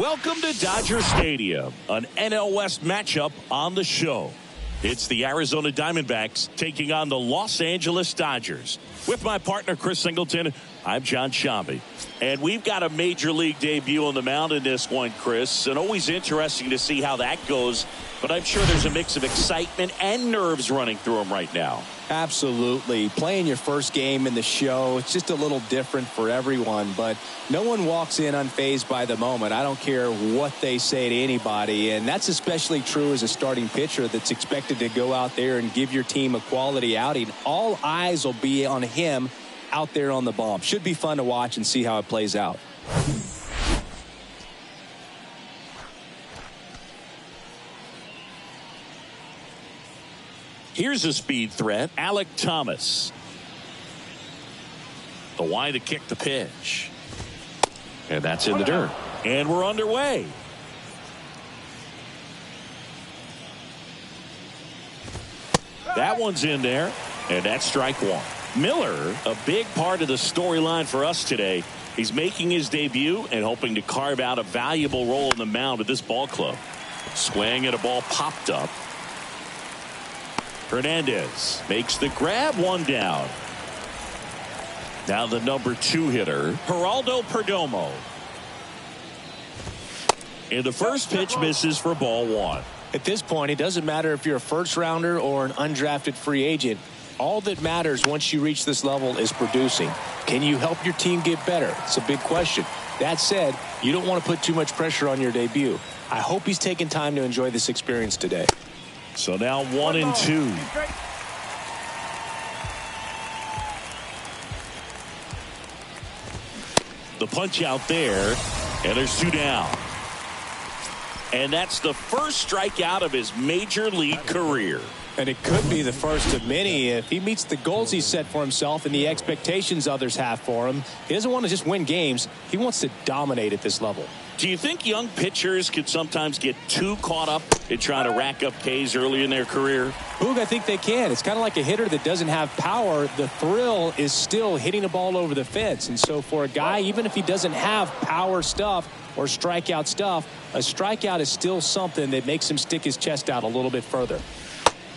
Welcome to Dodger Stadium, an NL West matchup on the show. It's the Arizona Diamondbacks taking on the Los Angeles Dodgers. With my partner, Chris Singleton, I'm John Shambi. And we've got a major league debut on the mound in this one, Chris. And always interesting to see how that goes. But I'm sure there's a mix of excitement and nerves running through him right now. Absolutely. Playing your first game in the show, it's just a little different for everyone. But no one walks in unfazed by the moment. I don't care what they say to anybody. And that's especially true as a starting pitcher that's expected to go out there and give your team a quality outing. All eyes will be on him out there on the bump. Should be fun to watch and see how it plays out. Here's a speed threat, Alek Thomas. The wide to kick the pitch. And that's in the dirt. And we're underway. That one's in there. And that's strike one. Miller, a big part of the storyline for us today. He's making his debut and hoping to carve out a valuable role in the mound at this ball club. Swing and a ball popped up. Hernandez makes the grab, one down. Now the number 2 hitter, Geraldo Perdomo. And the first pitch misses for ball 1. At this point, it doesn't matter if you're a first rounder or an undrafted free agent. All that matters once you reach this level is producing. Can you help your team get better? It's a big question. That said, you don't want to put too much pressure on your debut. I hope he's taking time to enjoy this experience today. So now 1-2. The punch out there, and there's 2 down. And that's the first strikeout of his major league career. And it could be the first of many if he meets the goals he's set for himself and the expectations others have for him. He doesn't want to just win games. He wants to dominate at this level. Do you think young pitchers can sometimes get too caught up in trying to rack up Ks early in their career? Boog, I think they can. It's kind of like a hitter that doesn't have power. The thrill is still hitting a ball over the fence. And so for a guy, even if he doesn't have power stuff or strikeout stuff, a strikeout is still something that makes him stick his chest out a little bit further.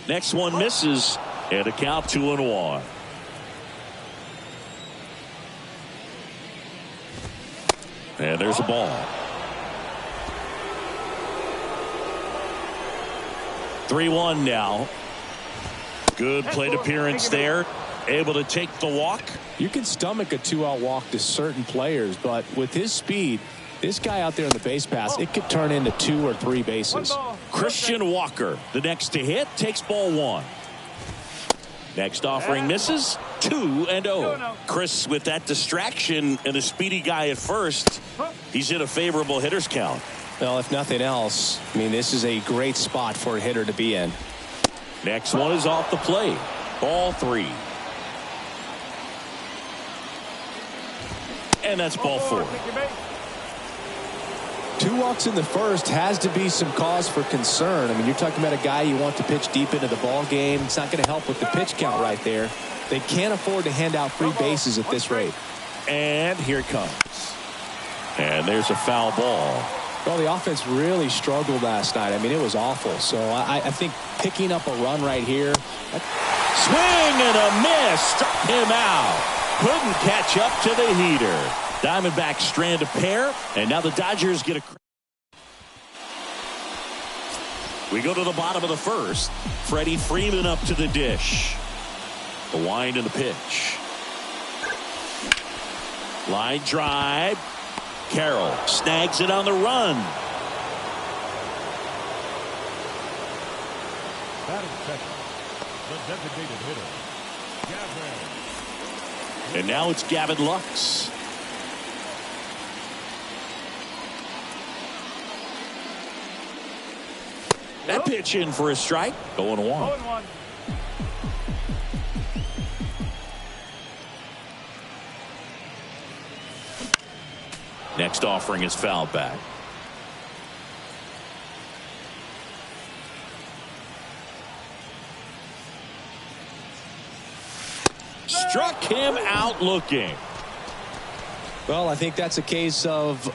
Next one misses, and a count 2-1. And there's a ball. 3-1 now. Good plate appearance there. Able to take the walk. You can stomach a 2-out walk to certain players, but with his speed, this guy out there in the base pass, it could turn into 2 or 3 bases. Christian Walker, the next to hit, takes ball 1. Next offering misses. 2-0. Chris, with that distraction and a speedy guy at first, he's in a favorable hitter's count. Well, if nothing else, I mean, this is a great spot for a hitter to be in. Next one is off the plate. Ball 3. And that's ball 4. 2 walks in the first has to be some cause for concern. I mean, you're talking about a guy you want to pitch deep into the ball game. It's not going to help with the pitch count right there. They can't afford to hand out free bases at this rate. And here it comes. And there's a foul ball. Well, the offense really struggled last night. I mean, it was awful. So I think picking up a run right here. Swing and a miss. Struck him out. Couldn't catch up to the heater. Diamondbacks strand a pair, and now the Dodgers get a. We go to the bottom of the first. Freddie Freeman up to the dish. The wind and the pitch. Line drive. Carroll snags it on the run. And now it's Gavin Lux. That pitch in for a strike. 0-1. Next offering is fouled back. Struck him out looking. Well, I think that's a case of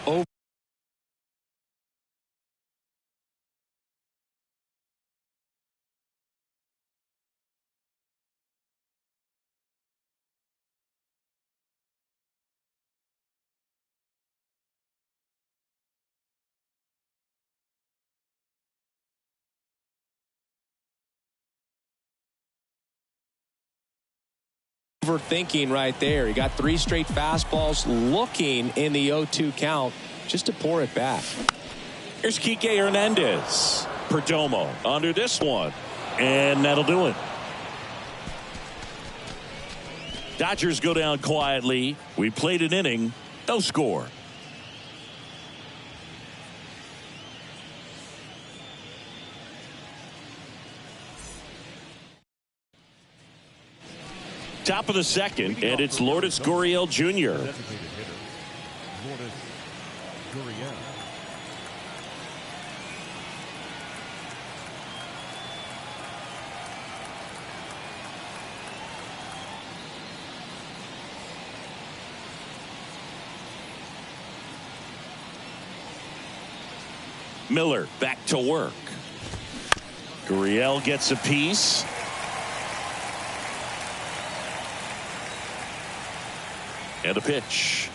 overthinking right there. He got 3 straight fastballs looking in the 0-2 count just to pour it back. Here's Kike Hernandez. Perdomo under this one. And that'll do it. Dodgers go down quietly. We played an inning. No score. Top of the second, and it's Lourdes Gurriel Jr. Miller back to work. Gurriel gets a piece. And a pitch.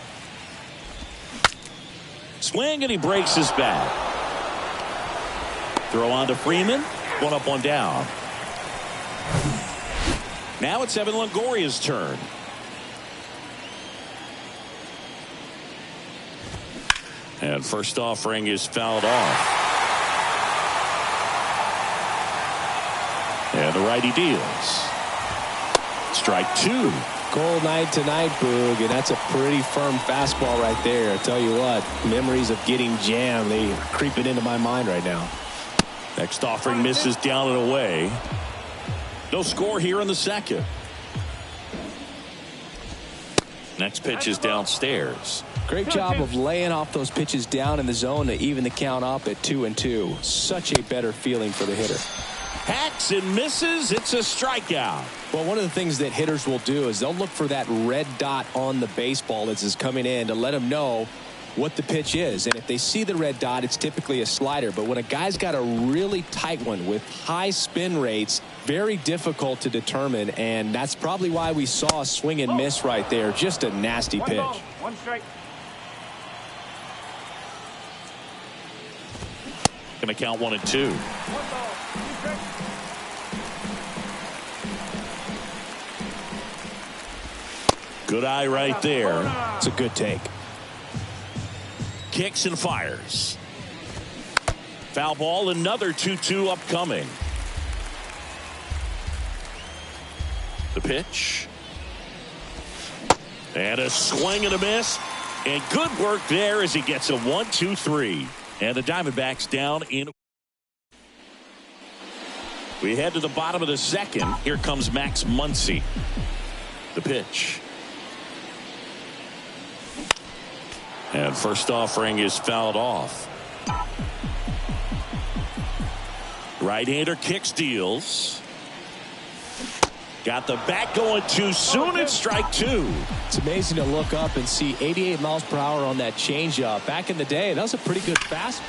Swing, and he breaks his bat. Throw on to Freeman. 1 up, 1 down. Now it's Evan Longoria's turn. And first offering is fouled off. And the righty deals. Strike 2. Cold night tonight, Boog, and that's a pretty firm fastball right there. I tell you what, memories of getting jammed, they are creeping into my mind right now. Next offering misses down and away. No score here in the second. Next pitch is downstairs. Great job of laying off those pitches down in the zone to even the count up at 2-2. Such a better feeling for the hitter. Hacks and misses. It's a strikeout. Well, one of the things that hitters will do is they'll look for that red dot on the baseball as it's coming in to let them know what the pitch is. And if they see the red dot, it's typically a slider. But when a guy's got a really tight one with high spin rates, very difficult to determine. And that's probably why we saw a swing and miss right there. Just a nasty pitch. 1 strike. Going to count 1 and 2. 1 ball. 2 strikes. Good eye right there. It's a good take. Kicks and fires. Foul ball. Another 2-2 upcoming. The pitch. And a swing and a miss. And good work there as he gets a 1-2-3. And the Diamondbacks down in. We head to the bottom of the second. Here comes Max Muncy. The pitch. And first offering is fouled off. Right-hander kicks, deals. Got the bat going too soon. It's strike 2. It's amazing to look up and see 88 miles per hour on that changeup. Back in the day, that was a pretty good fast.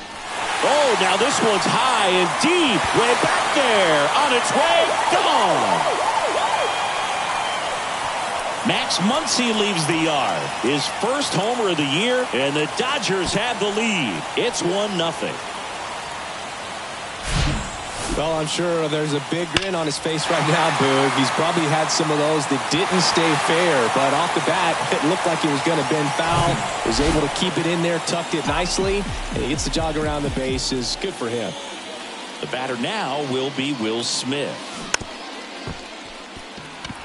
Oh, now this one's high and deep. Way back there. On its way. Gone. Max Muncy leaves the yard. His first homer of the year, and the Dodgers have the lead. It's 1-0. Well, I'm sure there's a big grin on his face right now, Boog. He's probably had some of those that didn't stay fair, but off the bat, it looked like it was going to bend foul. Was able to keep it in there, tucked it nicely, and he gets the jog around the bases. Good for him. The batter now will be Will Smith.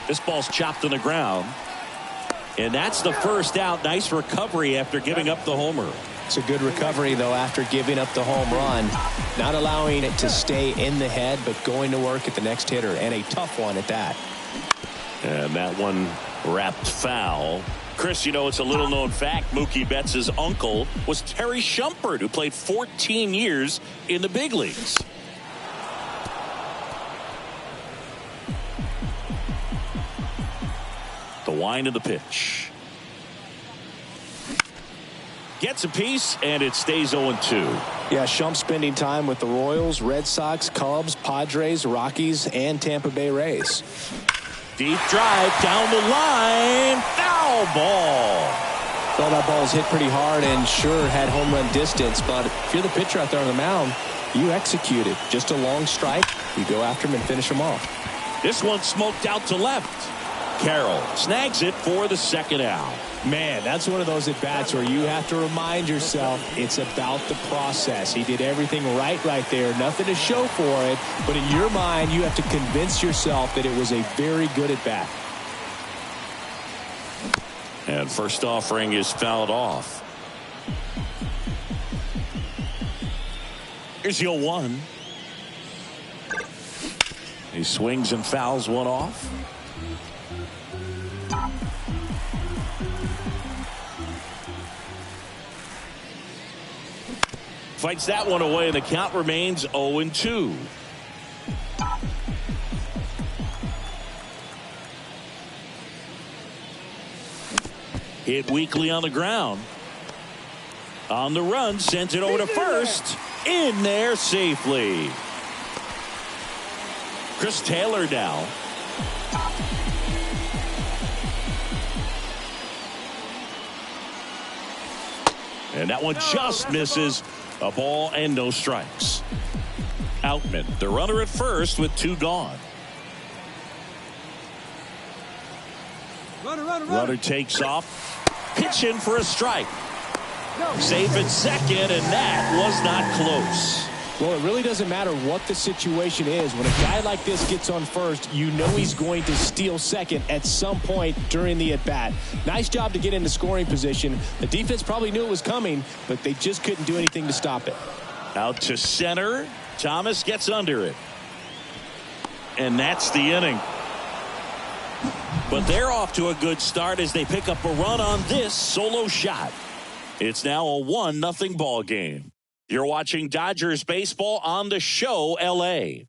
This ball's chopped on the ground. And that's the first out. Nice recovery after giving up the homer. It's a good recovery, though, after giving up the home run. Not allowing it to stay in the head, but going to work at the next hitter, and a tough one at that. And that one wrapped foul. Chris, you know, it's a little known fact. Mookie Betts' uncle was Terry Shumpert, who played 14 years in the big leagues. The wind of the pitch. Gets a piece, and it stays 0-2. Yeah, Shump spending time with the Royals, Red Sox, Cubs, Padres, Rockies, and Tampa Bay Rays. Deep drive down the line. Foul ball. Well, that ball was hit pretty hard and sure had home run distance, but if you're the pitcher out there on the mound, you execute it. Just a long strike. You go after him and finish him off. This one smoked out to left. Carroll snags it for the second out. Man, that's one of those at-bats where you have to remind yourself it's about the process. He did everything right there. Nothing to show for it. But in your mind, you have to convince yourself that it was a very good at-bat. And first offering is fouled off. Here's the 0-1. He swings and fouls one off. Fights that one away, and the count remains 0-2. Hit weakly on the ground. On the run, sends it over to first. In there safely. Chris Taylor now. And that one just misses. A ball and no strikes. Outman, the runner at first with 2 gone. Runner takes off. Pitch in for a strike. Safe at second, and that was not close. Well, it really doesn't matter what the situation is. When a guy like this gets on first, you know he's going to steal second at some point during the at-bat. Nice job to get into scoring position. The defense probably knew it was coming, but they just couldn't do anything to stop it. Out to center. Thomas gets under it. And that's the inning. But they're off to a good start as they pick up a run on this solo shot. It's now a 1-0 ball game. You're watching Dodgers baseball on the show, LA.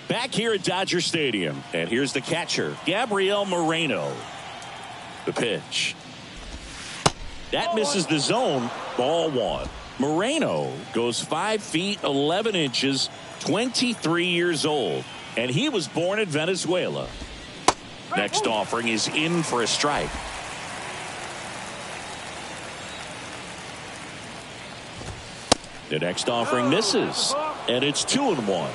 Back here at Dodger Stadium, and here's the catcher, Gabriel Moreno. The pitch. That misses the zone. Ball 1. Moreno goes 5 feet 11 inches, 23 years old, and he was born in Venezuela. Next offering is in for a strike. The next offering misses, and it's 2-1.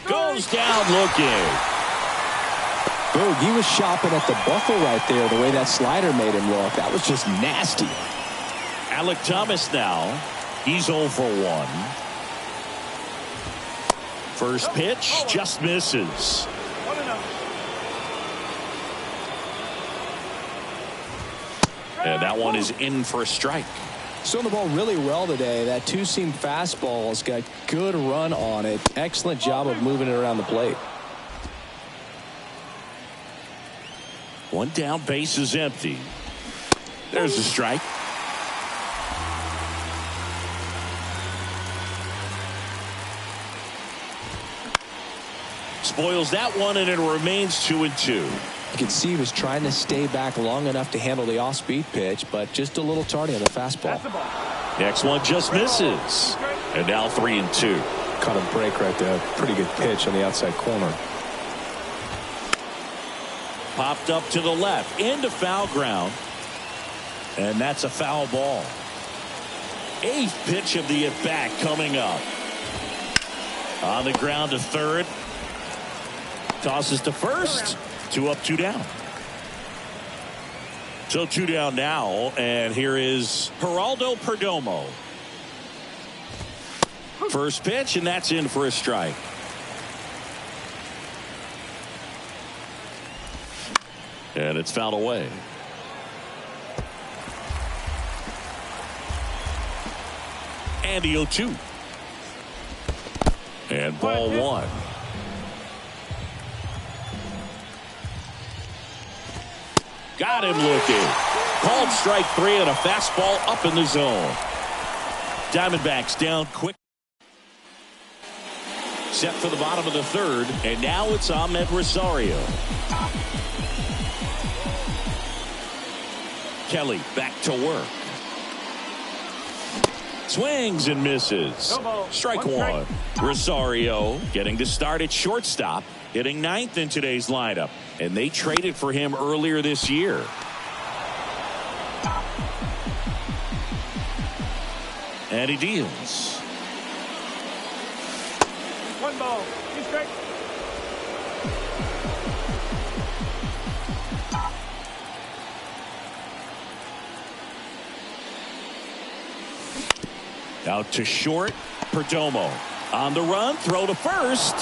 Goes down looking. Boog, he was shopping at the buckle right there, the way that slider made him look. That was just nasty. Alek Thomas now. He's 0 for 1. First pitch just misses. And that one is in for a strike. Throwing the ball really well today. That two-seam fastball has got good run on it. Excellent job of moving it around the plate. One down, base is empty. There's a strike. Spoils that one, and it remains 2-2. You can see he was trying to stay back long enough to handle the off-speed pitch, but just a little tardy on the fastball. Next one just misses. And now 3-2. Caught a break right there. Pretty good pitch on the outside corner. Popped up to the left into foul ground. And that's a foul ball. 8th pitch of the at-bat coming up. On the ground to third. Tosses to first. 2 up, 2 down. So 2 down now, and here is Geraldo Perdomo. First pitch, and that's in for a strike. And it's fouled away. And the 0-2. And ball 1. Got him looking. Called strike 3 and a fastball up in the zone. Diamondbacks down quick. Set for the bottom of the 3rd, and now it's Ahmed Rosario. Kelly back to work. Swings and misses. No ball. Strike One strike. one. Rosario getting to start at shortstop, hitting ninth in today's lineup. And they traded for him earlier this year. And he deals. 1 ball. 2 strikes. Out to short. Perdomo on the run. Throw to first.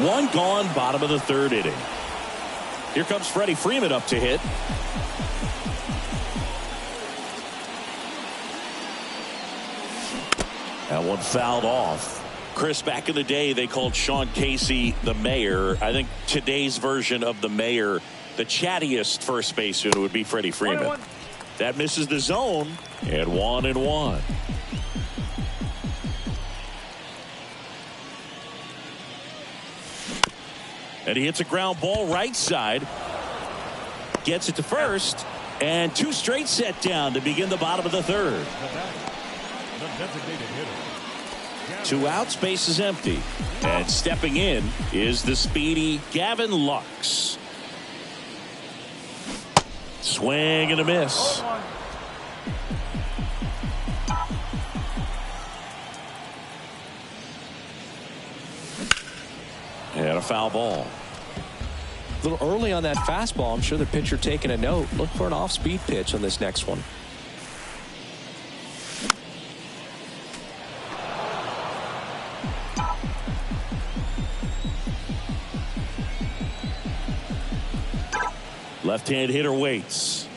One gone. Bottom of the third inning. Here comes Freddie Freeman up to hit. That one fouled off. Chris, back in the day, they called Sean Casey the mayor. I think today's version of the mayor, the chattiest first baseman, would be Freddie Freeman. 1-1. That misses the zone. And 1-1. And he hits a ground ball right side. Gets it to first. And 2 straight set down to begin the bottom of the third. The designated hitter. 2 outs, base is empty. And stepping in is the speedy Gavin Lux. Swing and a miss. 1. And a foul ball. A little early on that fastball. I'm sure the pitcher taking a note. Look for an off-speed pitch on this next one. Left-hand hitter waits.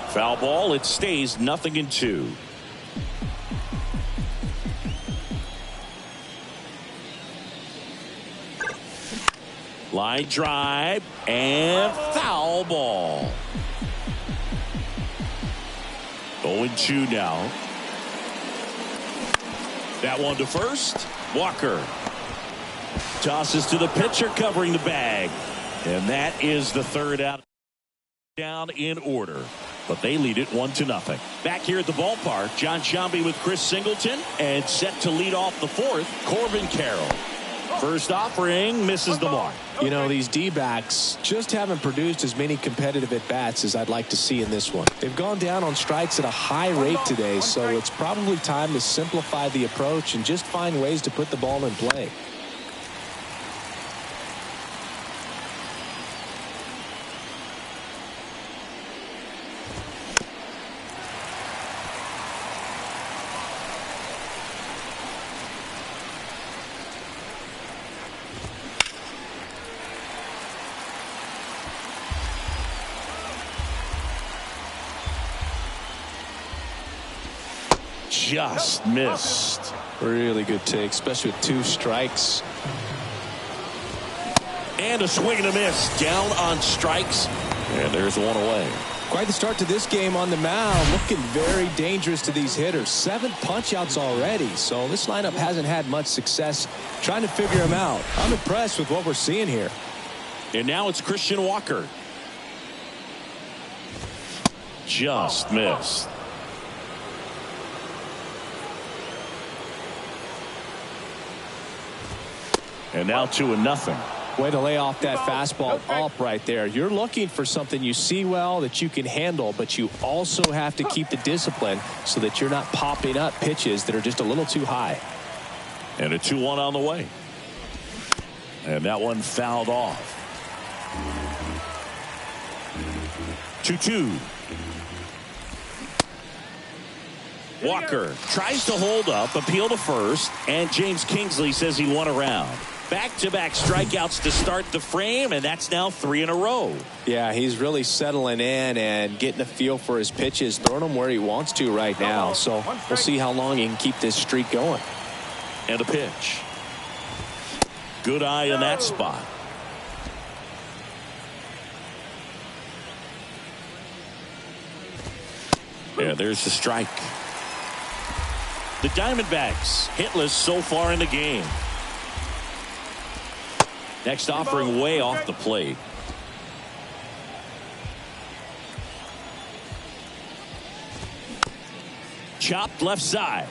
Foul ball. It stays 0-2. Line drive and foul ball. 0-2 now. That one to first. Walker tosses to the pitcher covering the bag. And that is the third out. Down in order. But they lead it 1-0. Back here at the ballpark, John Sciambi with Chris Singleton. And set to lead off the fourth, Corbin Carroll. First offering misses the mark. You know, these D-backs just haven't produced as many competitive at-bats as I'd like to see in this one. They've gone down on strikes at a high rate today, so it's probably time to simplify the approach and just find ways to put the ball in play. Just missed. Really good take, especially with 2 strikes. And a swing and a miss. Down on strikes. And there's one away. Quite the start to this game on the mound. Looking very dangerous to these hitters. 7 punch-outs already. So this lineup hasn't had much success trying to figure them out. I'm impressed with what we're seeing here. And now it's Christian Walker. Just missed. And now 2-0. Way to lay off that fastball up right there. You're looking for something you see well that you can handle, but you also have to keep the discipline so that you're not popping up pitches that are just a little too high. And a 2-1 on the way. And that one fouled off. 2-2. Walker tries to hold up, appeal to first, and James Kingsley says he won a round. Back-to-back strikeouts to start the frame, and that's now 3 in a row. Yeah, he's really settling in and getting a feel for his pitches, throwing them where he wants to right now. So we'll see how long he can keep this streak going. And a pitch. Good eye in that spot. Yeah, there's the strike. The Diamondbacks hitless so far in the game. Next offering way off the plate. Chopped left side.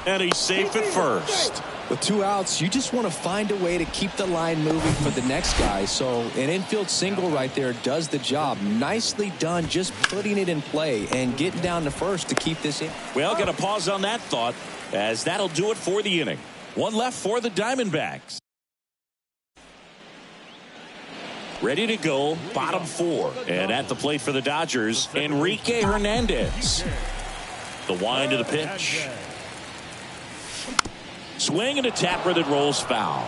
And he's safe at first. With 2 outs, you just want to find a way to keep the line moving for the next guy. So an infield single right there does the job. Nicely done, just putting it in play and getting down to first to keep this in. Well, got to pause on that thought, as that'll do it for the inning. One left for the Diamondbacks. Ready to go, bottom 4. And at the plate for the Dodgers, Enrique Hernandez. The wind to the pitch. Swing and a tapper that rolls foul.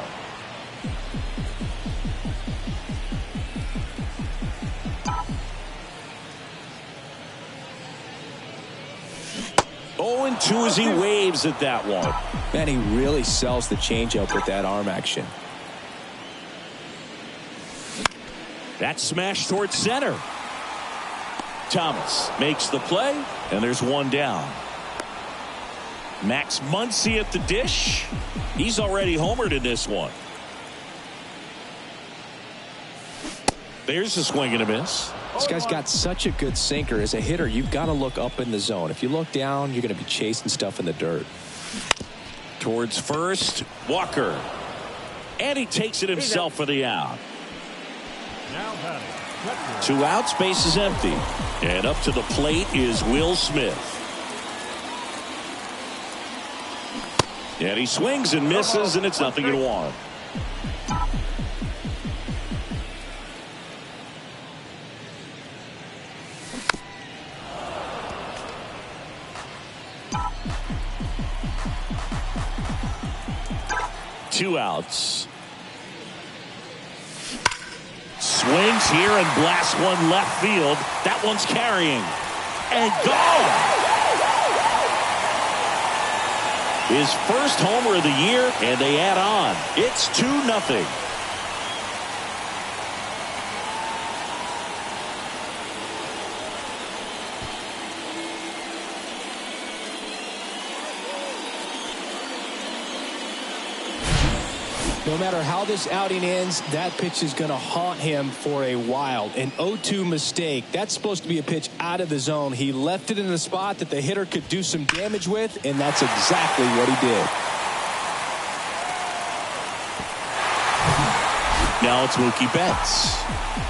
Oh, and 2 as he waves at that one. Man, he really sells the changeup with that arm action. That smash towards center. Thomas makes the play, and there's one down. Max Muncy at the dish. He's already homered in this one. There's a swing and a miss. This guy's got such a good sinker. As a hitter, you've got to look up in the zone. If you look down, you're going to be chasing stuff in the dirt. Towards first, Walker. And he takes it himself for the out. 2 outs, base is empty. And up to the plate is Will Smith. And he swings and misses, and it's 0-1. Two outs. Swings here and blasts one left field. That one's carrying. And gone! His first homer of the year, and they add on. It's 2-0. No matter how this outing ends, that pitch is going to haunt him for a while. An 0-2 mistake. That's supposed to be a pitch out of the zone. He left it in a spot that the hitter could do some damage with, and that's exactly what he did. Now it's Mookie Betts.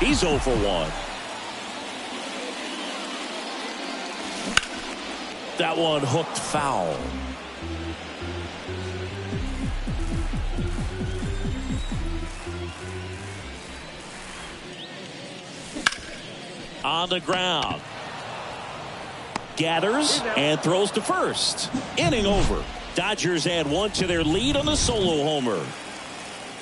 He's 0 for 1. That one hooked foul. On the ground. Gathers and throws to first. Inning over. Dodgers add 1 to their lead on the solo homer.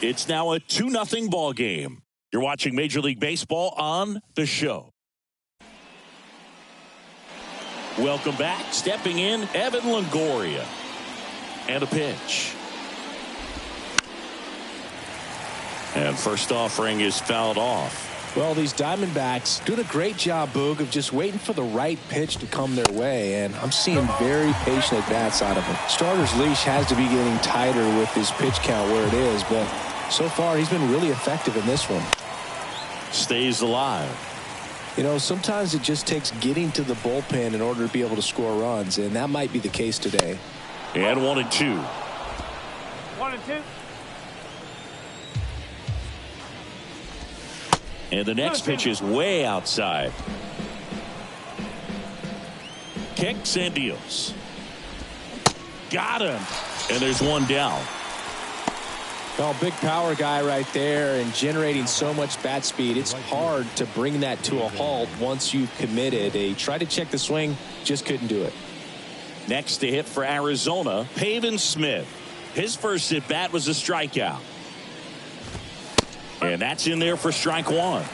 It's now a 2-0 ball game. You're watching Major League Baseball on the show. Welcome back. Stepping in, Evan Longoria. And a pitch. And first offering is fouled off. Well, these Diamondbacks doing a great job, Boog, of just waiting for the right pitch to come their way, and I'm seeing very patient at-bats out of him. Starter's leash has to be getting tighter with his pitch count where it is, but so far he's been really effective in this one. Stays alive. You know, sometimes it just takes getting to the bullpen in order to be able to score runs, and that might be the case today. And 1-2. 1-2. And the next pitch is way outside. Kicks and deals. Got him. And there's one down. Well, big power guy right there and generating so much bat speed. It's hard to bring that to a halt once you've committed. They tried to check the swing, just couldn't do it. Next to hit for Arizona, Pavin Smith. His first at bat was a strikeout. And that's in there for strike 1.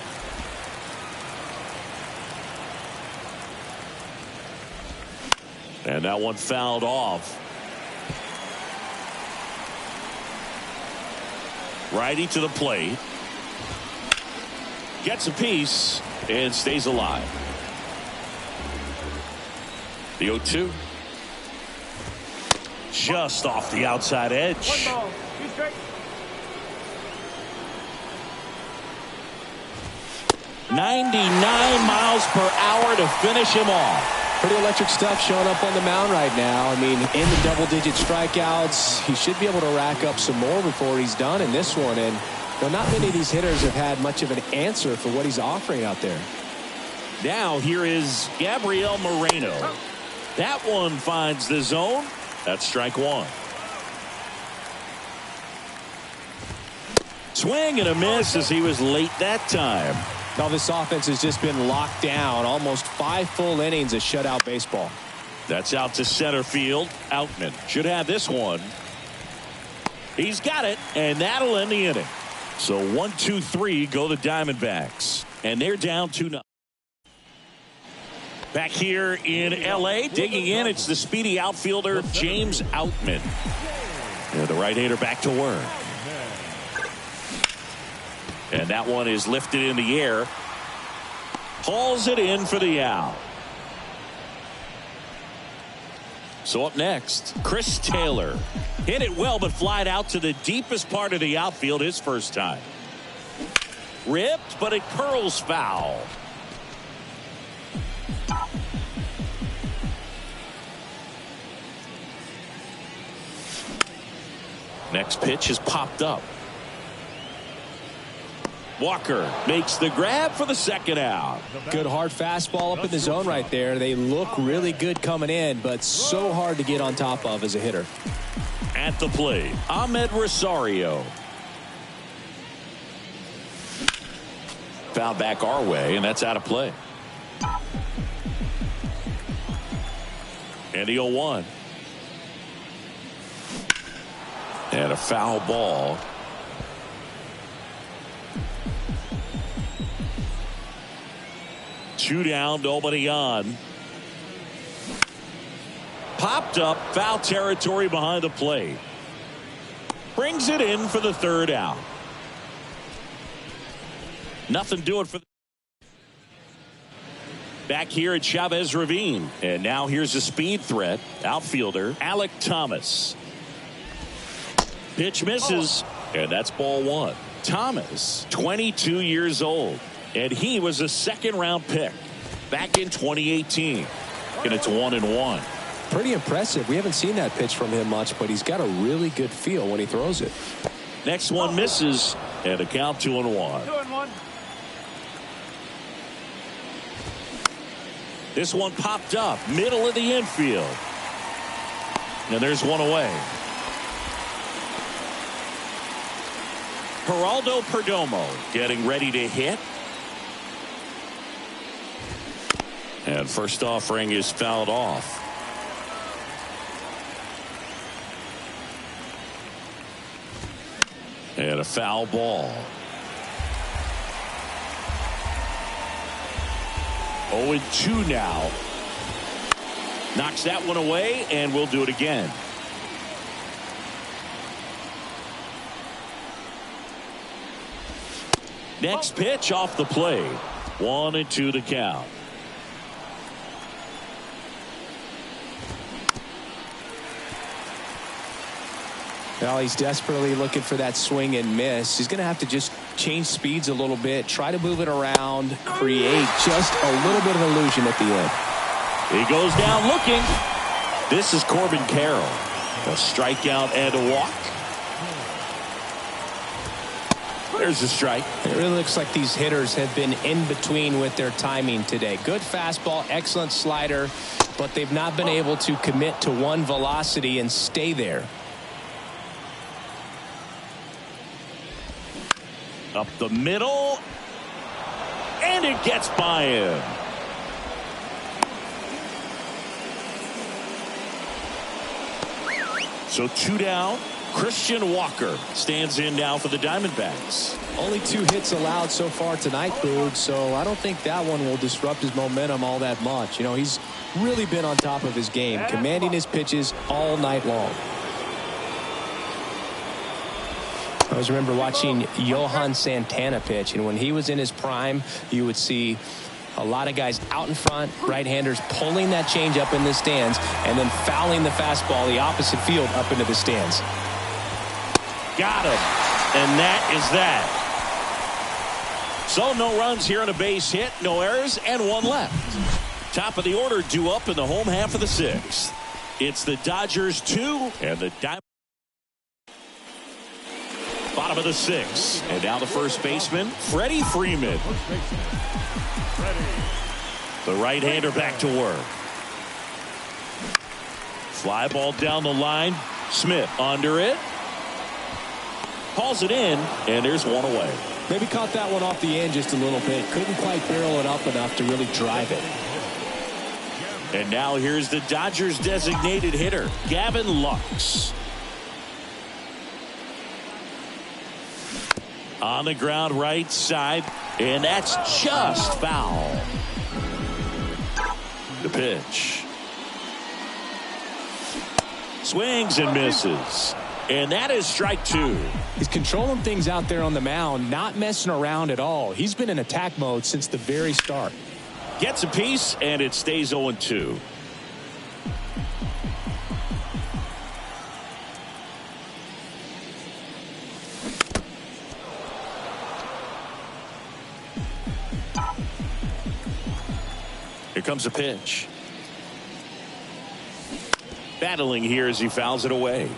And that one fouled off. Righty to the plate. Gets a piece and stays alive. The 0-2. Just off the outside edge. 1 ball. 2 strikes. 99 miles per hour to finish him off. Pretty electric stuff showing up on the mound right now. I mean, in the double-digit strikeouts, he should be able to rack up some more before he's done in this one. And not many of these hitters have had much of an answer for what he's offering out there. Now here is Gabriel Moreno. That one finds the zone. That's strike one. Swing and a miss as he was late that time. Now this offense has just been locked down. Almost 5 full innings of shutout baseball. That's out to center field. Outman should have this one. He's got it, and that'll end the inning. So 1, 2, 3 go the Diamondbacks, and they're down 2-0. Back here in L.A., digging in, it's the speedy outfielder James Outman. Yeah, the right-hander back to work. And that one is lifted in the air. Hauls it in for the out. So up next, Chris Taylor. Hit it well, but flied out to the deepest part of the outfield his first time. Ripped, but it curls foul. Next pitch is popped up. Walker makes the grab for the second out. Good hard fastball up in the zone right there. They look really good coming in, but so hard to get on top of as a hitter. At the plate, Ahmed Rosario. Foul back our way, and that's out of play. And the 0-1. And a foul ball. Two down, nobody on. Popped up, foul territory behind the plate. Brings it in for the third out. Nothing doing for. Back here at Chavez Ravine. And now here's a speed threat. Outfielder Alek Thomas. Pitch misses. And that's ball one. Thomas, 22 years old. And he was a second-round pick back in 2018. And it's 1-1. Pretty impressive. We haven't seen that pitch from him much, but he's got a really good feel when he throws it. Next one misses, and a count 2-1. 2-1. This one popped up, middle of the infield. And there's one away. Geraldo Perdomo getting ready to hit. And first offering is fouled off. And a foul ball. 0-2 now. Knocks that one away, and we'll do it again. Next pitch off the plate. 1-2 to count. Well, he's desperately looking for that swing and miss. He's going to have to just change speeds a little bit, try to move it around, create just a little bit of illusion at the end. He goes down looking. This is Corbin Carroll. A strikeout and a walk. There's a strike. It really looks like these hitters have been in between with their timing today. Good fastball, excellent slider, but they've not been able to commit to one velocity and stay there. Up the middle, and it gets by him. So 2 down. Christian Walker stands in now for the Diamondbacks. Only 2 hits allowed so far tonight, Boog, so I don't think that one will disrupt his momentum all that much. You know, he's really been on top of his game, commanding his pitches all night long. I always remember watching Johan Santana pitch, and when he was in his prime, you would see a lot of guys out in front, right-handers pulling that change up in the stands and then fouling the fastball the opposite field up into the stands. Got him, and that is that. So no runs here on a base hit, no errors, and 1 left. Top of the order due up in the home half of the sixth. It's the Dodgers 2 and the Diamondbacks. Bottom of the sixth. And now the first baseman, Freddie Freeman. The right-hander back to work. Fly ball down the line. Smith under it. Hauls it in, and there's one away. Maybe caught that one off the end just a little bit. Couldn't quite barrel it up enough to really drive it. And now here's the Dodgers designated hitter, Gavin Lux. On the ground right side, and that's just foul. The pitch. Swings and misses. And that is strike two. He's controlling things out there on the mound, not messing around at all. He's been in attack mode since the very start. Gets a piece, and it stays 0-2. Here comes a pitch. Battling here as he fouls it away.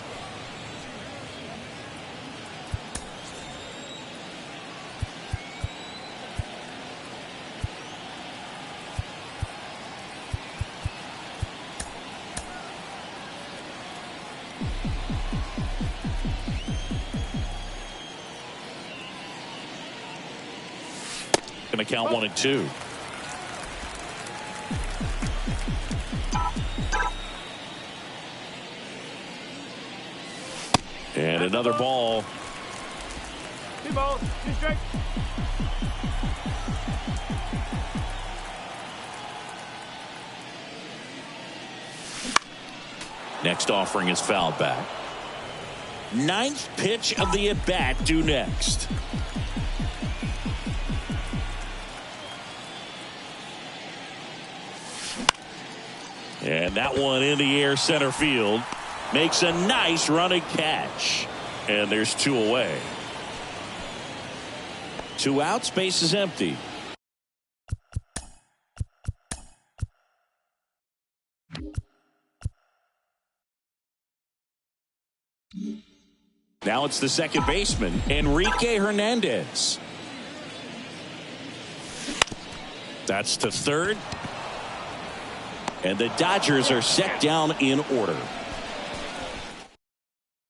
Going to count 1-2. And another ball. 2 balls, 2 strikes. Next offering is fouled back. Ninth pitch of the at-bat due next. And that one in the air center field. Makes a nice running catch. And there's 2 away. 2 outs, base is empty. Now it's the second baseman, Enrique Hernandez. That's to third. And the Dodgers are set down in order.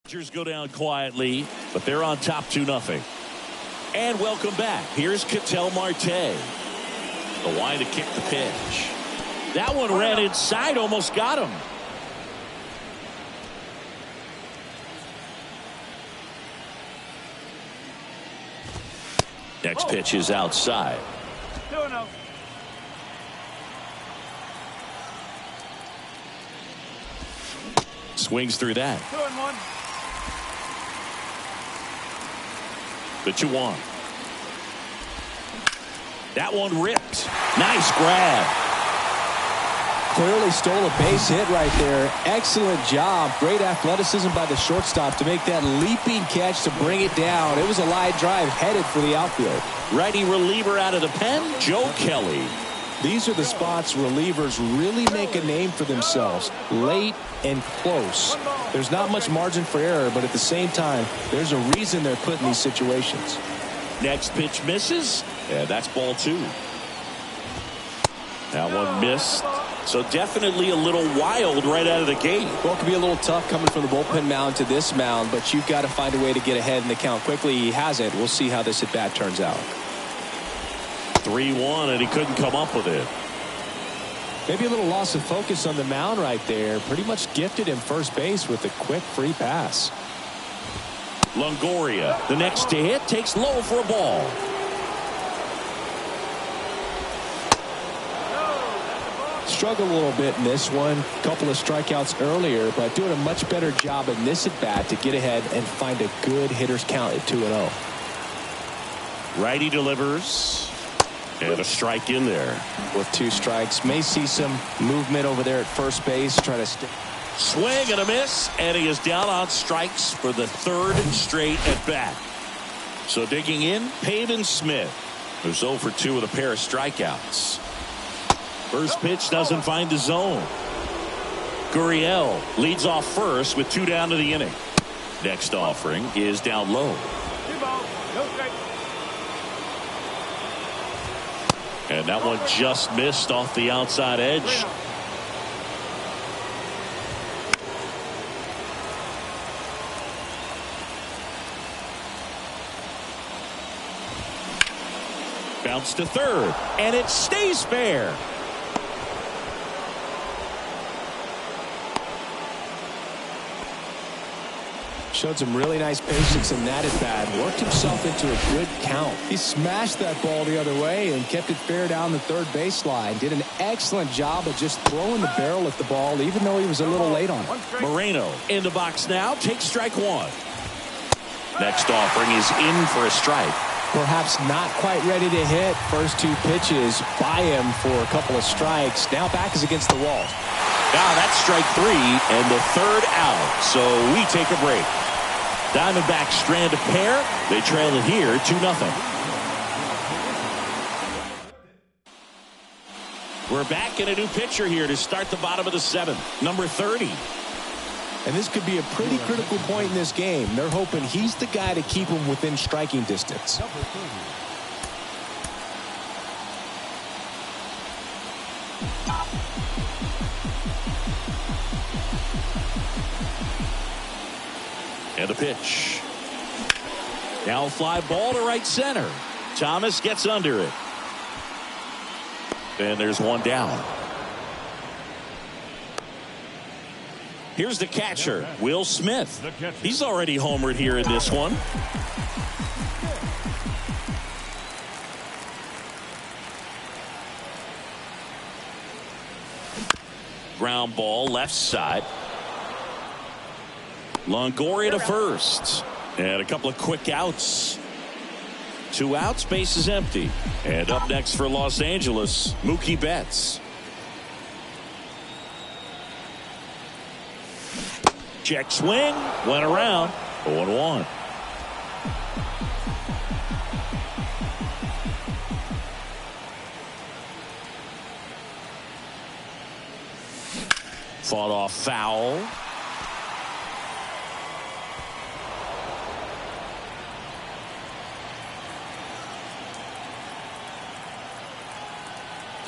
Dodgers go down quietly, but they're on top 2-0. And welcome back. Here's Ketel Marte. The line to kick the pitch. That one ran inside, almost got him. Next pitch is outside. 2-0. Swings through that. 2-1. The 2-1. That one ripped. Nice grab. Clearly stole a base hit right there. Excellent job. Great athleticism by the shortstop to make that leaping catch to bring it down. It was a line drive headed for the outfield. Righty reliever out of the pen, Joe Kelly. These are the spots relievers really make a name for themselves. Late and close. There's not much margin for error, but at the same time, there's a reason they're put in these situations. Next pitch misses, and that's ball 2. That one missed. So definitely a little wild right out of the gate. Well, it can be a little tough coming from the bullpen mound to this mound, but you've got to find a way to get ahead in the count quickly. He hasn't. We'll see how this at bat turns out. 3-1, and he couldn't come up with it. Maybe a little loss of focus on the mound right there. Pretty much gifted him first base with a quick free pass. Longoria, the next to hit, takes low for a ball. Struggled a little bit in this one. Couple of strikeouts earlier, but doing a much better job in this at bat to get ahead and find a good hitter's count at 2-0. Righty delivers. And a strike in there. With 2 strikes. May see some movement over there at first base. Try to stick. Swing and a miss. And he is down on strikes for the 3rd straight at bat. So digging in, Pavin Smith, who's 0 for 2 with a pair of strikeouts. First pitch doesn't find the zone. Gurriel leads off first with 2 down to the inning. Next offering is down low. 2 balls, no strike. And that one just missed off the outside edge. Bounce to third, and it stays fair. Showed some really nice patience in that at bat. Worked himself into a good count. He smashed that ball the other way and kept it fair down the third baseline. Did an excellent job of just throwing the barrel at the ball, even though he was a little late on it. Moreno in the box now. Takes strike one. Next offering is in for a strike. Perhaps not quite ready to hit. First 2 pitches by him for a couple of strikes. Now back is against the wall. Now that's strike 3 and the third out. So we take a break. Diamondbacks strand a pair. They trail it here 2-0. We're back in a new pitcher here to start the bottom of the 7th. Number 30. And this could be a pretty critical point in this game. They're hoping he's the guy to keep him within striking distance. And a pitch. Now fly ball to right center. Thomas gets under it. And there's one down. Here's the catcher, Will Smith. He's already homered here in this one. Ground ball left side. Longoria to first. And a couple of quick outs. 2 outs, base is empty. And up next for Los Angeles, Mookie Betts. Check swing, went around, 0-1. Fought off foul.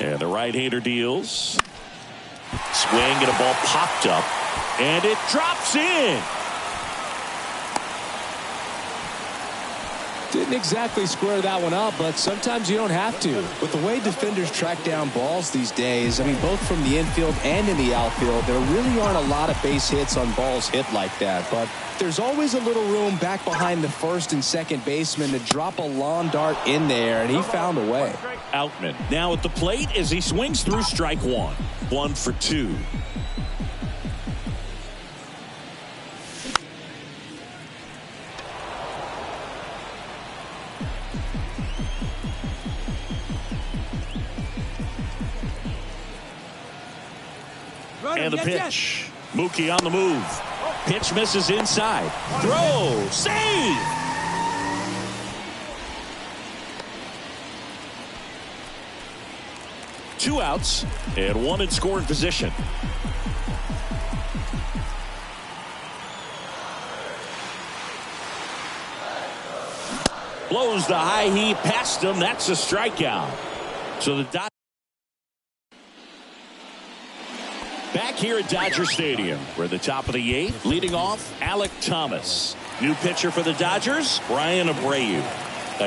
And the right-hander deals. Swing and a ball popped up. And it drops in. Didn't exactly square that one up, but sometimes you don't have to. With the way defenders track down balls these days, I mean, both from the infield and in the outfield, there really aren't a lot of base hits on balls hit like that. But there's always a little room back behind the first and second baseman to drop a lawn dart in there, and he found a way. Outman now at the plate as he swings through strike 1. 1 for 2. And the pitch. Mookie on the move. Pitch misses inside. Throw. Save. Two outs and one in scoring position. Blows the high heat past him. That's a strikeout. So the Dodgers back here at Dodger Stadium. We're at the top of the 8th. Leading off, Alek Thomas. New pitcher for the Dodgers, Brian Abreu.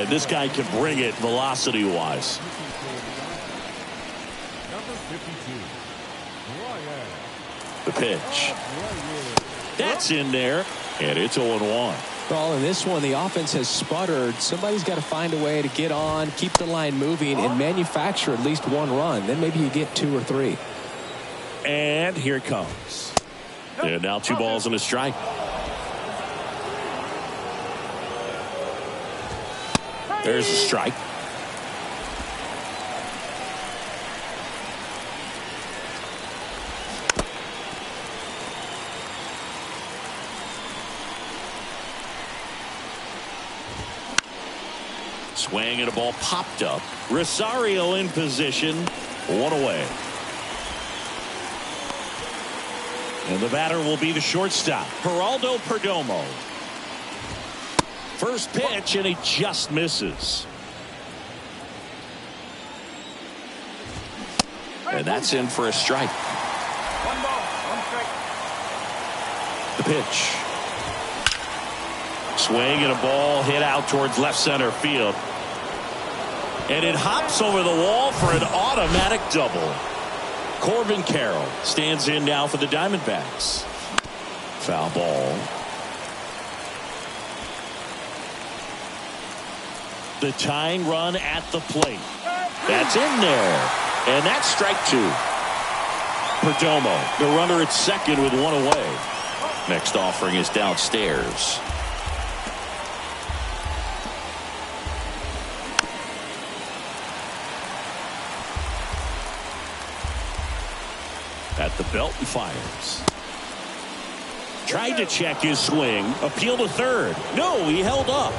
This guy can bring it velocity-wise. The pitch. That's in there, and it's 0-1. Well, in this one, the offense has sputtered. Somebody's got to find a way to get on, keep the line moving, and manufacture at least one run. Then maybe you get 2 or 3. And here it comes. And now 2 balls and a strike. There's a strike. Swing and a ball popped up. Rosario in position. 1 away. And the batter will be the shortstop, Geraldo Perdomo. First pitch, and he just misses. And that's in for a strike. 1 ball, 1 strike. The pitch. Swing and a ball hit out towards left center field. And it hops over the wall for an automatic double. Corbin Carroll stands in now for the Diamondbacks. Foul ball. The tying run at the plate. That's in there. And that's strike 2. Perdomo, the runner at second with 1 away. Next offering is downstairs. At the belt and fires. Tried to check his swing. Appeal to third. No, he held up.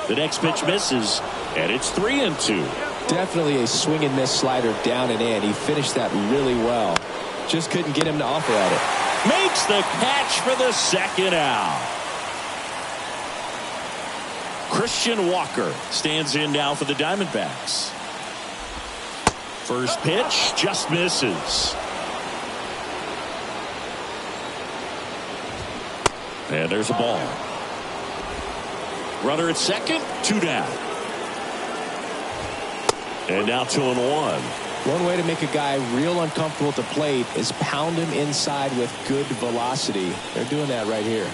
The next pitch misses, and it's 3-2. Definitely a swing and miss slider down and in. He finished that really well. Just couldn't get him to offer at it. Makes the catch for the second out. Christian Walker stands in now for the Diamondbacks. First pitch just misses. And there's a ball. Runner at second, 2 down. And now 2-1. One way to make a guy real uncomfortable at the plate is pound him inside with good velocity. They're doing that right here.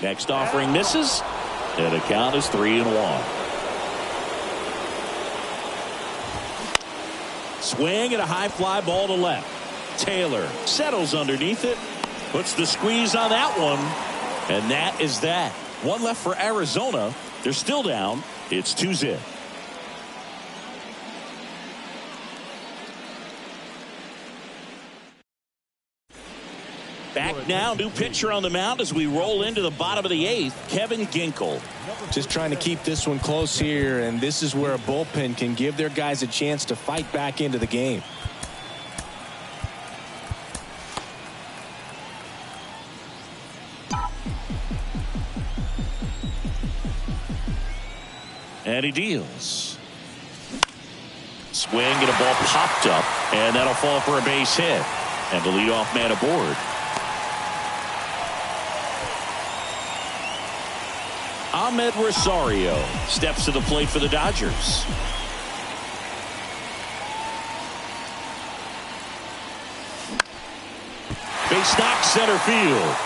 Next offering misses, and the count is 3-1. Swing and a high fly ball to left. Taylor settles underneath it, puts the squeeze on that one, and that is that. One left for Arizona. They're still down. It's 2-0. Back now, new pitcher on the mound as we roll into the bottom of the 8th, Kevin Ginkel. Just trying to keep this one close here, and this is where a bullpen can give their guys a chance to fight back into the game. And he deals. Swing and a ball popped up, and that'll fall for a base hit. And the leadoff man aboard. Ahmed Rosario steps to the plate for the Dodgers. Base knock center field.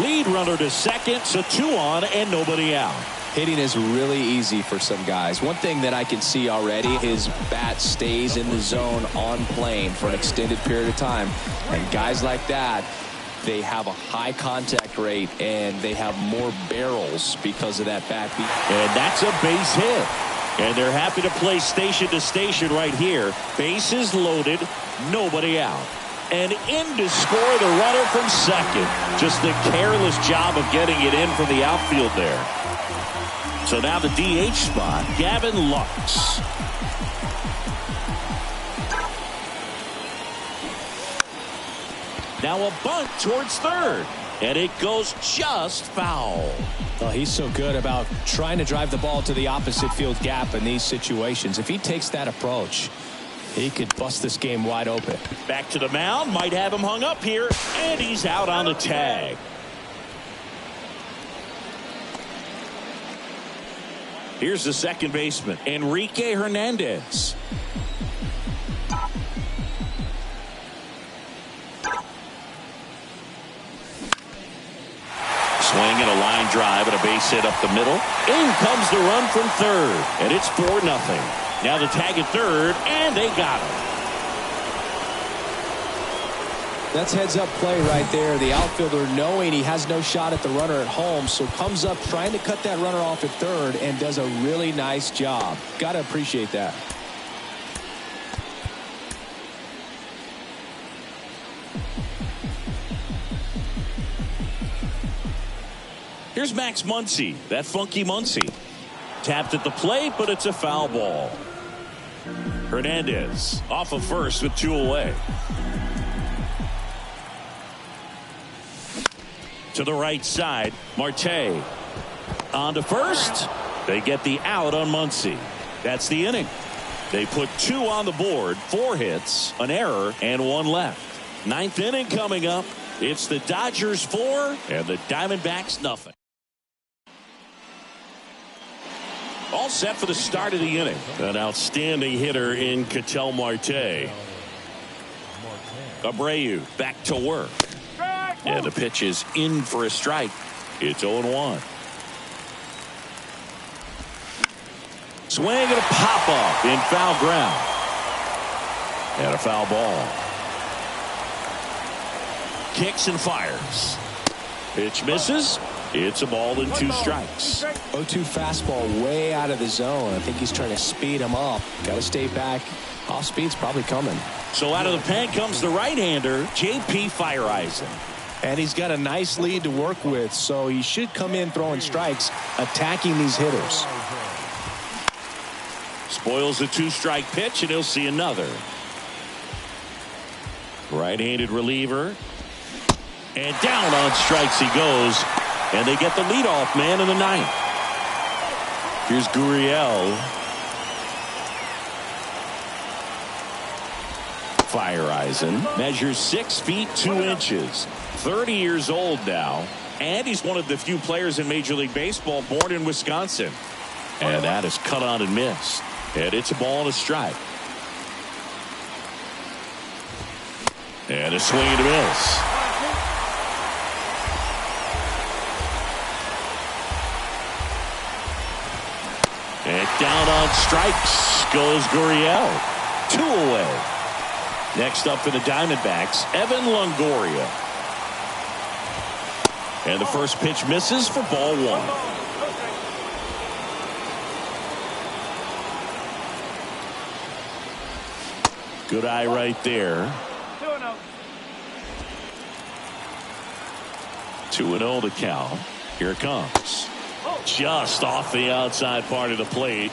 Lead runner to second, so 2 on and nobody out. Hitting is really easy for some guys. One thing that I can see already, his bat stays in the zone on plane for an extended period of time. And guys like that, they have a high contact rate and they have more barrels because of that bat beat. And that's a base hit. And they're happy to play station to station right here. Bases loaded, nobody out. And in to score the runner from second. Just a careless job of getting it in from the outfield there. So now the DH spot, Gavin Lux. Now a bunt towards third. And it goes just foul. Oh, he's so good about trying to drive the ball to the opposite field gap in these situations. If he takes that approach, he could bust this game wide open. Back to the mound, might have him hung up here, and he's out on the tag. Here's the second baseman, Enrique Hernandez. Swing and a line drive and a base hit up the middle. In comes the run from third, and it's 4-0. Now the tag at third, and they got him. That's heads-up play right there. The outfielder knowing he has no shot at the runner at home, so comes up trying to cut that runner off at third and does a really nice job. Got to appreciate that. Here's Max Muncy, that funky Muncy. Tapped at the plate, but it's a foul ball. Hernandez off of first with 2 away. To the right side, Marte on to first. They get the out on Muncy. That's the inning. They put 2 on the board, 4 hits, an error, and 1 left. 9th inning coming up. It's the Dodgers 4 and the Diamondbacks nothing. All set for the start of the inning. An outstanding hitter in Ketel Marte. Abreu back to work. And the pitch is in for a strike. It's 0-1. Swing and a pop up in foul ground. And a foul ball. Kicks and fires. Pitch misses. It's a ball and 2 strikes. 0-2 fastball way out of the zone. I think he's trying to speed him up. Got to stay back. Off speed's probably coming. So out of the pen comes the right-hander, J.P. Fireisen. And he's got a nice lead to work with, so he should come in throwing strikes, attacking these hitters. Spoils a 2-strike pitch, and he'll see another. Right-handed reliever. And down on strikes he goes. And they get the leadoff man in the 9th. Here's Gurriel. Fireisen measures 6 feet 2 inches. 30 years old now. And he's one of the few players in Major League Baseball born in Wisconsin. And that is cut on and missed. And it's a ball and a strike. And a swing and a miss. And down on strikes goes Gurriel. 2 away. Next up for the Diamondbacks, Evan Longoria. And the first pitch misses for ball 1. Good eye right there. 2-0 to count. Here it comes. Just off the outside part of the plate.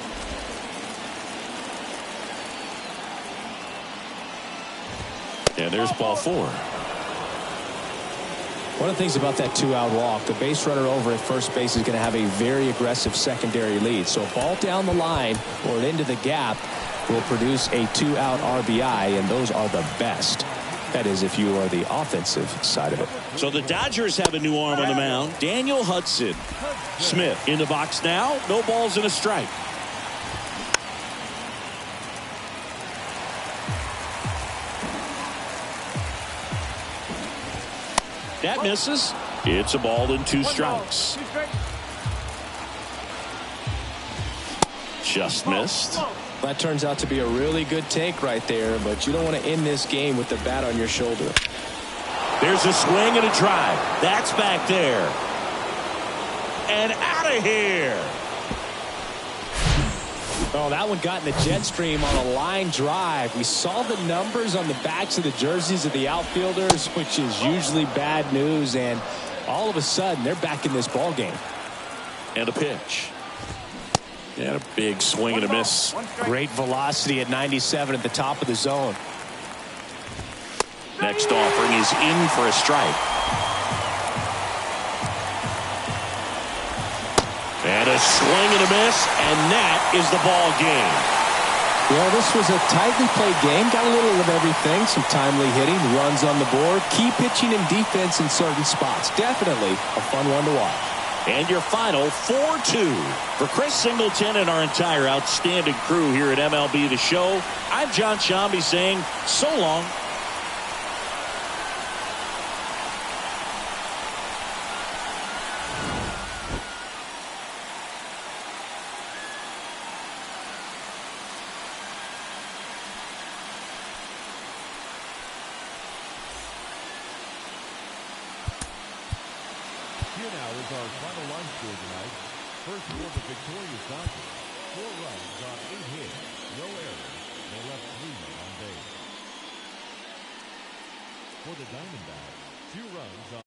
And there's ball 4. One of the things about that 2-out walk, the base runner over at first base is going to have a very aggressive secondary lead. So a ball down the line or into the gap will produce a 2-out RBI, and those are the best. That is, if you are the offensive side of it. So the Dodgers have a new arm on the mound. Daniel Hudson. Smith in the box now. No balls and a strike. That misses. It's a ball and 2 strikes. Just missed. That turns out to be a really good take right there, but you don't want to end this game with the bat on your shoulder. There's a swing and a drive. That's back there. And out of here. Oh, that one got in the jet stream on a line drive. We saw the numbers on the backs of the jerseys of the outfielders, which is usually bad news, and all of a sudden they're back in this ball game. And a pitch. And a big swing and a miss. Great velocity at 97 at the top of the zone. Next offering is in for a strike. And a swing and a miss, and that is the ball game. Well, this was a tightly played game. Got a little of everything. Some timely hitting, runs on the board, key pitching and defense in certain spots. Definitely a fun one to watch. And your final 4-2. For Chris Singleton and our entire outstanding crew here at MLB The Show, I'm John Shambi saying so long. Here now is our final line score tonight. First for the victorious Dodgers. 4 runs on 8 hits, no errors. They left 3 on base. For the Diamondbacks, 2 runs